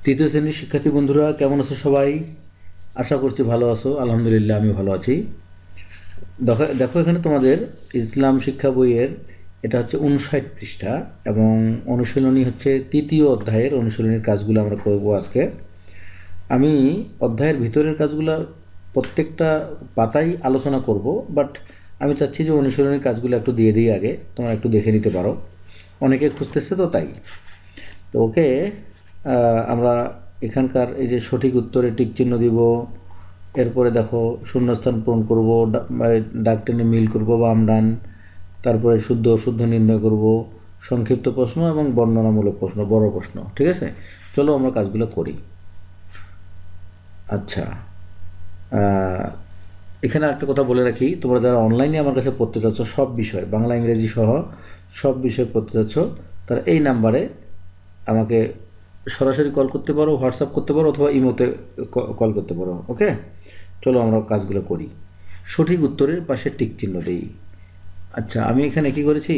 তৃতীয় শ্রেণীর শিক্ষার্থী বন্ধুরা কেমন আছো সবাই? আশা করছি ভালো আছো। আলহামদুলিল্লাহ আমি ভালো আছি। দেখো দেখো এখানে তোমাদের ইসলাম শিক্ষা বইয়ের এটা হচ্ছে 59 পৃষ্ঠা এবং অনুশীলনী হচ্ছে তৃতীয় অধ্যায়ের অনুশীলনীর কাজগুলো আমরা করব আজকে। আমি অধ্যায়ের ভিতরের কাজগুলো প্রত্যেকটা পাতাই আলোচনা করব, বাট আমি চাচ্ছি যে অনুশীলনীর কাজগুলো একটু দিয়ে দিই আগে, তোমরা একটু দেখে নিতে পারো। অনেকে খুঁজতেছে তো তাই। তো ওকে, আমরা এখানকার এই যে সঠিক উত্তরে টিক চিহ্ন দিব। এরপরে দেখো শূন্যস্থান পূরণ করব, দাগ টেনে মিল করব বাম ডান। তারপরে শুদ্ধ অশুদ্ধ নির্ণয় করব, সংক্ষিপ্ত প্রশ্ন এবং বর্ণনামূলক প্রশ্ন, বড় প্রশ্ন। ঠিক আছে, চলো আমরা কাজগুলো করি। আচ্ছা, এখানে একটা কথা বলে রাখি, তোমরা যারা অনলাইনে আমার কাছে পড়তে চাচ্ছ, সব বিষয় বাংলা ইংরেজি সহ সব বিষয় পড়তে চাচ্ছ, তারা এই নাম্বারে আমাকে সরাসরি কল করতে পারো, হোয়াটসঅ্যাপ করতে পারো, অথবা ইমোতে কল করতে পারো। ওকে, চলো আমরা কাজগুলো করি। সঠিক উত্তরের পাশে টিক চিহ্ন দিই। আচ্ছা, আমি এখানে কি করেছি,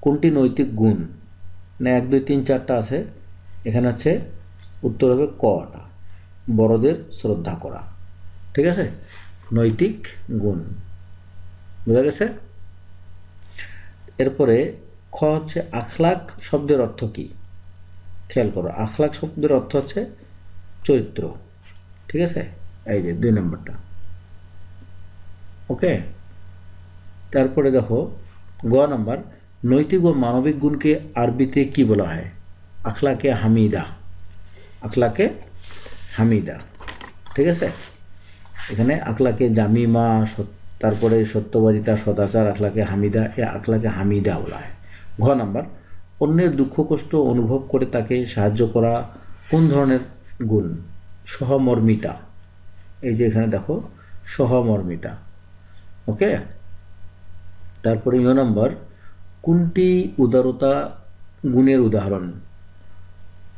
কোনটি নৈতিক গুণ না 1 2 3 4টা আছে। এখানে হচ্ছে উত্তর হবে কটা, বড়দের শ্রদ্ধা করা। ঠিক আছে, নৈতিক গুণ বোঝা গেছে। এরপরে খ হচ্ছে আখলাক শব্দের অর্থ কী। খেয়াল করো, আখলাক শব্দের অর্থ হচ্ছে চরিত্র। ঠিক আছে, এই যে 2 নম্বরটা। ওকে, তারপরে দেখো গ নাম্বার, নৈতিক ও মানবিক গুণকে আরবিতে কি বলা হয়? আখলাকে হামিদা। আখলাকে হামিদা। ঠিক আছে, এখানে আখলাকে জামিমা, তারপরে সত্যবাদিতা, সদাচার, আখলাকে হামিদা, এ আখলাকে হামিদা বলা হয়। ঘ নাম্বার, অন্যের দুঃখ কষ্ট অনুভব করে তাকে সাহায্য করা কোন ধরনের গুণ? সহমর্মিতা। এই যে এখানে দেখো সহমর্মিতা। ওকে, তারপরে ইয় নম্বর, কোনটি উদারতা গুণের উদাহরণ?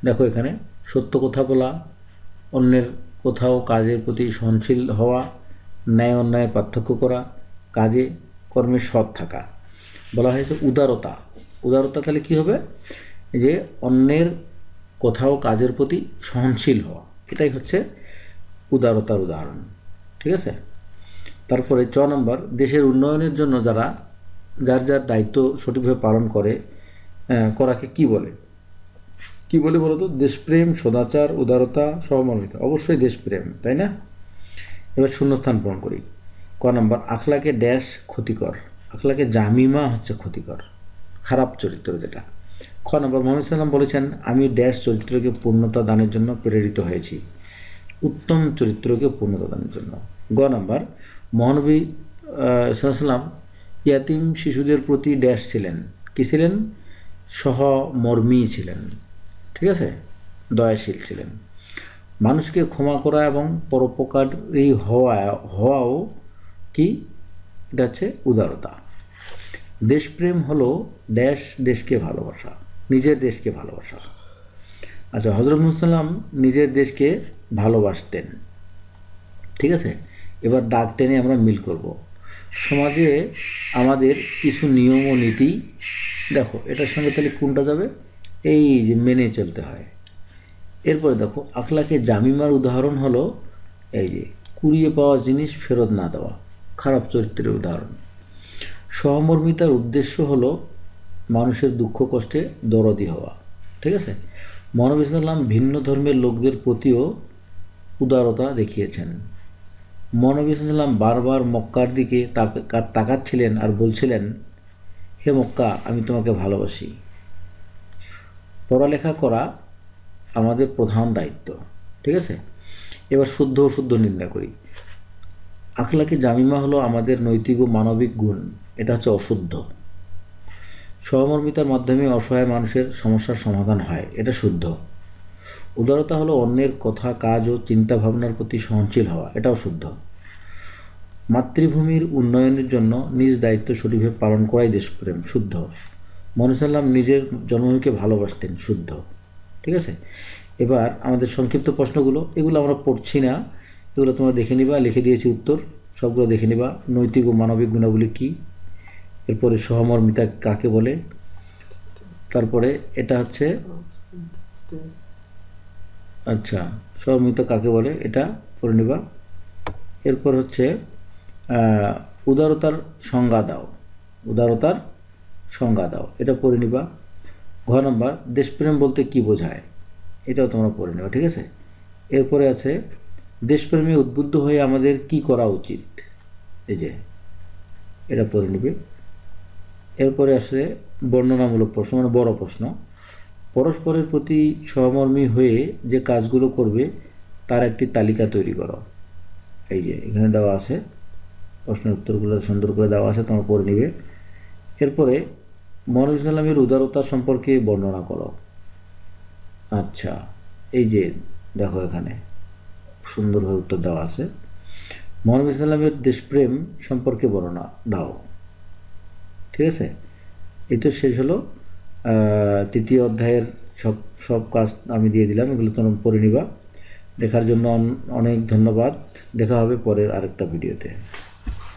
দেখো এখানে সত্য কথা বলা, অন্যের কোথাও কাজের প্রতি সহনশীল হওয়া, ন্যায় অন্যায়ের পার্থক্য করা, কাজে কর্মে সৎ থাকা। বলা হয়েছে উদারতা। উদারতা তাহলে কী হবে? যে অন্যের কোথাও কাজের প্রতি সহনশীল হওয়া, এটাই হচ্ছে উদারতার উদাহরণ। ঠিক আছে, তারপরে চ নম্বর, দেশের উন্নয়নের জন্য যারা যার যার দায়িত্ব সঠিকভাবে পালন করে করাকে কি বলে? কি বলে বলো তো? দেশপ্রেম, সদাচার, উদারতা, সহমর্মিতা। অবশ্যই দেশপ্রেম, তাই না? এবার শূন্যস্থান পূরণ করি। ক নম্বর, আখলাকে ড্যাশ ক্ষতিকর। আখলাকে জামিমা হচ্ছে ক্ষতিকর, খারাপ চরিত্র যেটা। খ নম্বর, মোহাম্মদ সাল্লাম বলেছেন, আমি ড্যাশ চরিত্রকে পূর্ণতা দানের জন্য প্রেরিত হয়েছি। উত্তম চরিত্রকে পূর্ণতা দানের জন্য। গ নম্বর, মহানবী সাল্লাম ইয়াতিম শিশুদের প্রতি ড্যাশ ছিলেন। কী ছিলেন? সহমর্মী ছিলেন। ঠিক আছে, দয়াশীল ছিলেন। মানুষকে ক্ষমা করা এবং পরোপকারী হওয়াও কি? এটা হচ্ছে উদারতা। দেশপ্রেম হলো ড্যাশ দেশকে ভালোবাসা, নিজের দেশকে ভালোবাসা। আচ্ছা, হজরত মুহাম্মদ নিজের দেশকে ভালোবাসতেন। ঠিক আছে, এবার দাগ টেনে আমরা মিল করব। সমাজে আমাদের কিছু নিয়ম ও নীতি, দেখো এটার সঙ্গে তাহলে কোনটা যাবে? এই যে মেনে চলতে হয়। এরপরে দেখো আখলাকে জামিমার উদাহরণ হলো এই যে কুড়িয়ে পাওয়া জিনিস ফেরত না দেওয়া, খারাপ চরিত্রের উদাহরণ। সহমর্মিতার উদ্দেশ্য হলো মানুষের দুঃখ কষ্টে দরদি হওয়া। ঠিক আছে, মহানবী সাল্লাম ভিন্ন ধর্মের লোকদের প্রতিও উদারতা দেখিয়েছেন। মহানবী সাল্লাম বারবার মক্কার দিকে তাকাচ্ছিলেন আর বলছিলেন, হে মক্কা, আমি তোমাকে ভালোবাসি। পড়ালেখা করা আমাদের প্রধান দায়িত্ব। ঠিক আছে, এবার শুদ্ধ অশুদ্ধ নির্ণয় করি। আখলাকে জামিমা হলো আমাদের নৈতিক ও মানবিক গুণ, এটা হচ্ছে অশুদ্ধ। সহমর্মিতার মাধ্যমে অসহায় মানুষের সমস্যার সমাধান হয়, এটা শুদ্ধ। উদারতা হলো অন্যের কথা, কাজ ও চিন্তা ভাবনার প্রতি সহনশীল হওয়া, এটাও শুদ্ধ। মাতৃভূমির উন্নয়নের জন্য নিজ দায়িত্ব সঠিকভাবে পালন করাই দেশপ্রেম, শুদ্ধ। মহানবী সাল্লাম নিজের জন্মভূমিকে ভালোবাসতেন, শুদ্ধ। ঠিক আছে, এবার আমাদের সংক্ষিপ্ত প্রশ্নগুলো, এগুলো আমরা পড়ছি না, এগুলো তোমরা দেখে নিবা, লিখে দিয়েছি উত্তর, সবগুলো দেখে নিবা। নৈতিক ও মানবিক গুণাবলী কী, এরপরে সহমর্মিতা কাকে বলে, তারপরে এটা হচ্ছে আচ্ছা, সহমর্মিত কাকে বলে এটা পড়ে নিবা। এরপর হচ্ছে উদারতার সংজ্ঞা দাও, উদারতার সংজ্ঞা দাও, এটা পড়ে নিবা। ঘ নম্বর দেশপ্রেম বলতে কি বোঝায়, এটাও তোমরা পড়ে নেবা, ঠিক আছে। এরপরে আছে দেশপ্রেমে উদ্বুদ্ধ হয়ে আমাদের কি করা উচিত, এই যে এটা পড়ে নিবে। এরপরে আসে বর্ণনামূলক প্রশ্ন, মানে বড় প্রশ্ন। পরস্পরের প্রতি সহমর্মী হয়ে যে কাজগুলো করবে তার একটি তালিকা তৈরি করো, এই যে এখানে দেওয়া আছে, প্রশ্নের উত্তরগুলো সুন্দর করে দেওয়া আছে, তোমরা পড়ে নিবে। এরপরে মহানবী সাল্লামের উদারতা সম্পর্কে বর্ণনা করো। আচ্ছা, এই যে দেখো এখানে সুন্দরভাবে উত্তর দেওয়া আছে। মহানবী সাল্লামের দেশপ্রেম সম্পর্কে বর্ণনা দাও, ঠিক আছে। এই তো শেষ হলো তৃতীয় অধ্যায়ের সব সব কাজ আমি দিয়ে দিলাম, এগুলো তোমরা পড়ে নিবা। দেখার জন্য অনেক ধন্যবাদ, দেখা হবে পরের আরেকটা ভিডিওতে।